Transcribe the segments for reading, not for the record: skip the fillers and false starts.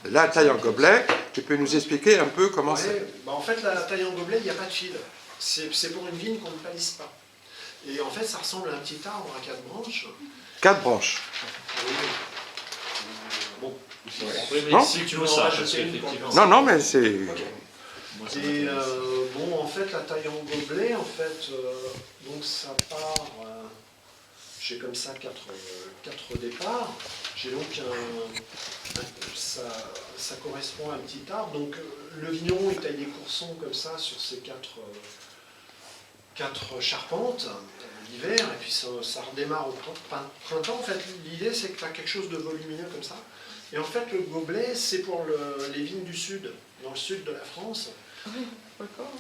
La taille en gobelet, tu peux nous expliquer un peu comment c'est? En fait, la taille en gobelet, il n'y a pas de fil. C'est pour une vigne qu'on ne palisse pas. Et en fait, ça ressemble à un petit arbre à 4 branches. 4 branches. Oui. Bon. Oui, mais Non si tu veux ça, parce qu'effectivement... Non, non, mais c'est... Okay. Et bon, en fait, la taille en gobelet, en fait, donc ça part... j'ai comme ça 4 départs. J'ai donc ça correspond à un petit arbre. Donc le vigneron, il taille des coursons comme ça sur ces 4 charpentes l'hiver, et puis ça redémarre au printemps. En fait, l'idée, c'est que tu as quelque chose de volumineux comme ça. Et en fait, le gobelet, c'est pour les vignes du sud, dans le sud de la France,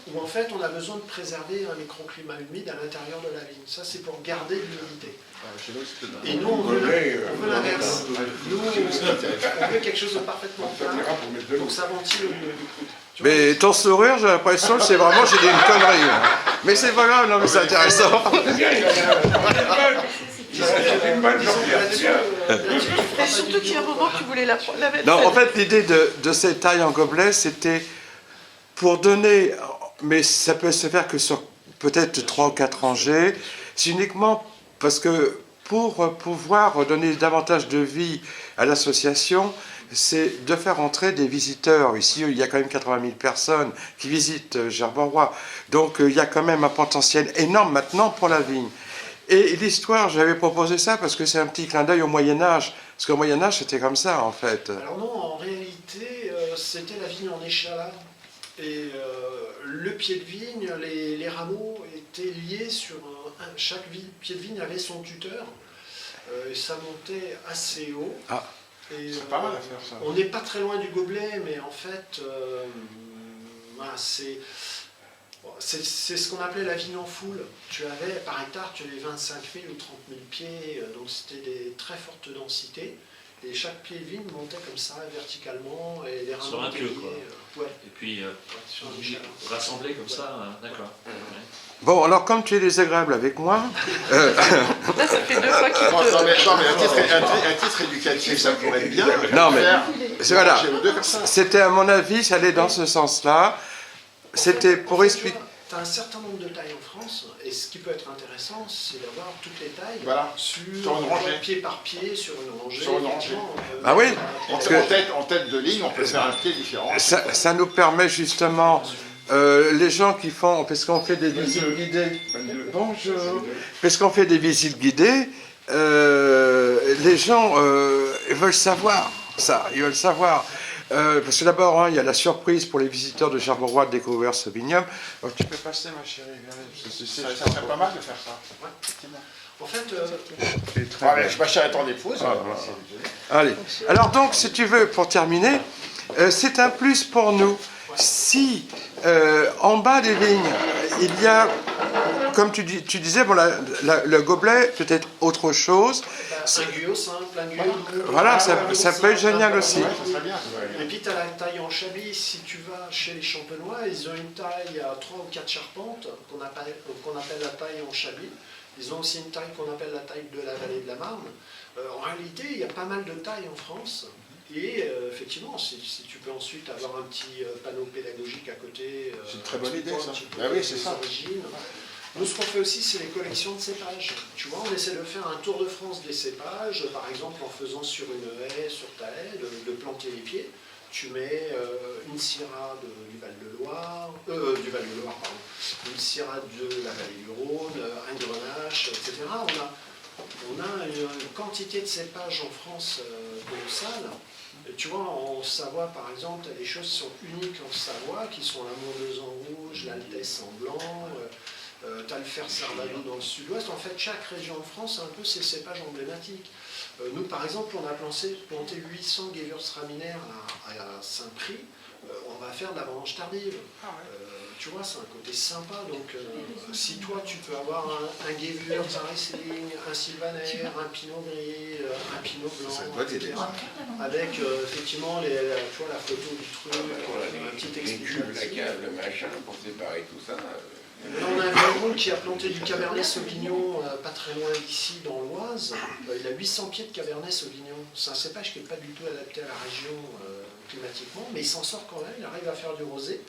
où en fait, on a besoin de préserver un microclimat humide à l'intérieur de la vigne. Ça, c'est pour garder l'humidité. Et nous, on veut l'inverse. Nous, on veut quelque chose de parfaitement plat, donc ça ventile le mieux. Mais ton sourire, j'ai l'impression que c'est vraiment, j'ai dit une connerie. Mais c'est pas grave, non, mais c'est intéressant. Et surtout qu'il y a un moment que tu voulais la mettre. Non, en fait, l'idée de cette taille en gobelet, c'était pour donner, mais ça peut se faire que sur peut-être 3 ou 4 rangées, c'est uniquement parce que pour pouvoir donner davantage de vie à l'association, c'est de faire entrer des visiteurs. Ici, il y a quand même 80 000 personnes qui visitent Gerberoy. Donc, il y a quand même un potentiel énorme maintenant pour la vigne. Et l'histoire, j'avais proposé ça parce que c'est un petit clin d'œil au Moyen-Âge. Parce qu'au Moyen-Âge, c'était comme ça, en fait. Alors non, en réalité, c'était la vigne en échalas. Et le pied de vigne, les rameaux étaient liés sur chaque pied de vigne avait son tuteur. Et ça montait assez haut. Ah. C'est pas mal à faire ça. On n'est pas très loin du gobelet, mais en fait, voilà, c'est ce qu'on appelait la vigne en foule. Tu avais, par hectare, tu avais 25 000 ou 30 000 pieds, donc c'était des très fortes densités. Et chaque pied de vigne montait comme ça, verticalement, et les rameaux sur un pieu, quoi. Ouais. Et puis, rassemblés comme ça, d'accord. Ouais. Bon, alors comme tu es désagréable avec moi... Là, ça fait 2 fois qu'il te... Non, mais un titre éducatif, ça pourrait être bien. Non, mais voilà, c'était à mon avis, ça allait dans ce sens-là. C'était pour expliquer... Tu as un certain nombre de tailles en France, et ce qui peut être intéressant, c'est d'avoir toutes les tailles sur une rangée, pied par pied, sur une rangée. Ah oui, en tête de ligne, on peut faire un pied différent. Ça nous permet justement... les gens qui font, parce qu'on fait des visites guidées, bonjour, parce qu'on fait des visites guidées, les gens veulent savoir ça, ils veulent savoir. Parce que d'abord, hein, il y a la surprise pour les visiteurs de Gerberoy de découvrir ce vignoble. Alors, tu peux passer, ma chérie, ça serait pas mal de faire ça. Ouais. En fait, ma chère est ton épouse. Allez. Alors donc, si tu veux, pour terminer, c'est un plus pour nous. Si en bas des vignes, il y a, comme tu disais, bon, le gobelet peut être autre chose. Un guyot simple, un guyot doux. Voilà, ça peut être génial aussi. Et puis tu as la taille en chablis. Si tu vas chez les Champenois, ils ont une taille à 3 ou 4 charpentes qu'on appelle la taille en chablis. Ils ont aussi une taille qu'on appelle la taille de la vallée de la Marne. En réalité, il y a pas mal de tailles en France. Et effectivement, si tu peux ensuite avoir un petit panneau pédagogique à côté, c'est une très bonne idée, ça. Oui, c'est ça. Nous, ce qu'on fait aussi, c'est les collections de cépages. Tu vois, on essaie de faire un tour de France des cépages, par exemple en faisant sur une haie, sur ta haie, de planter les pieds. Tu mets une syrah du Val-de-Loire, une syrah de la vallée du Rhône, un grenache, etc. On a une quantité de cépages en France colossale. Tu vois, en Savoie, par exemple, tu as des choses qui sont uniques en Savoie, qui sont la Mondeuse en rouge, l'Altesse en blanc, tu as le Fer Cervano dans le sud-ouest. En fait, chaque région de France a un peu ses cépages emblématiques. Nous, par exemple, on a planté 800 Gewürztraminer à Saint-Prix. On va faire de la vendange tardive. Tu vois, c'est un côté sympa. Donc, si toi, tu peux avoir un Gewürz, un Riesling, un Sylvaner, un Pinot Gris, un Pinot Blanc, etc. Avec, effectivement, tu vois, la photo du truc, un petit explicatif. La cave, le machin, pour séparer tout ça. On a un vigneron qui a planté du Cabernet Sauvignon pas très loin d'ici, dans l'Oise. Il a 800 pieds de Cabernet Sauvignon. C'est un cépage qui n'est pas du tout adapté à la région climatiquement, mais il s'en sort quand même, il arrive à faire du rosé.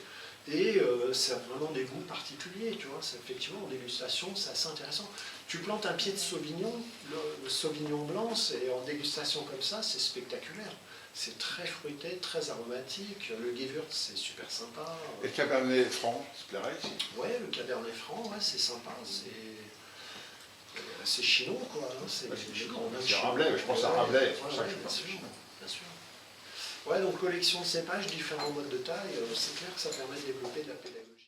Et c'est vraiment des goûts particuliers, tu vois. Effectivement, en dégustation, c'est assez intéressant. Tu plantes un pied de Sauvignon, le Sauvignon blanc, et en dégustation comme ça, c'est spectaculaire. C'est très fruité, très aromatique. Le Gewürz, c'est super sympa. Et le Cabernet Franc, ça te plairait ici? Ouais, le Cabernet Franc, ouais, c'est sympa. C'est chinois, quoi. Hein. C'est Rabelais, je pense à Rabelais. C'est pour ça que je bien pense sûr, à Chine. bien sûr. Ouais, donc collection de cépages, différents modes de taille, c'est clair que ça permet de développer de la pédagogie.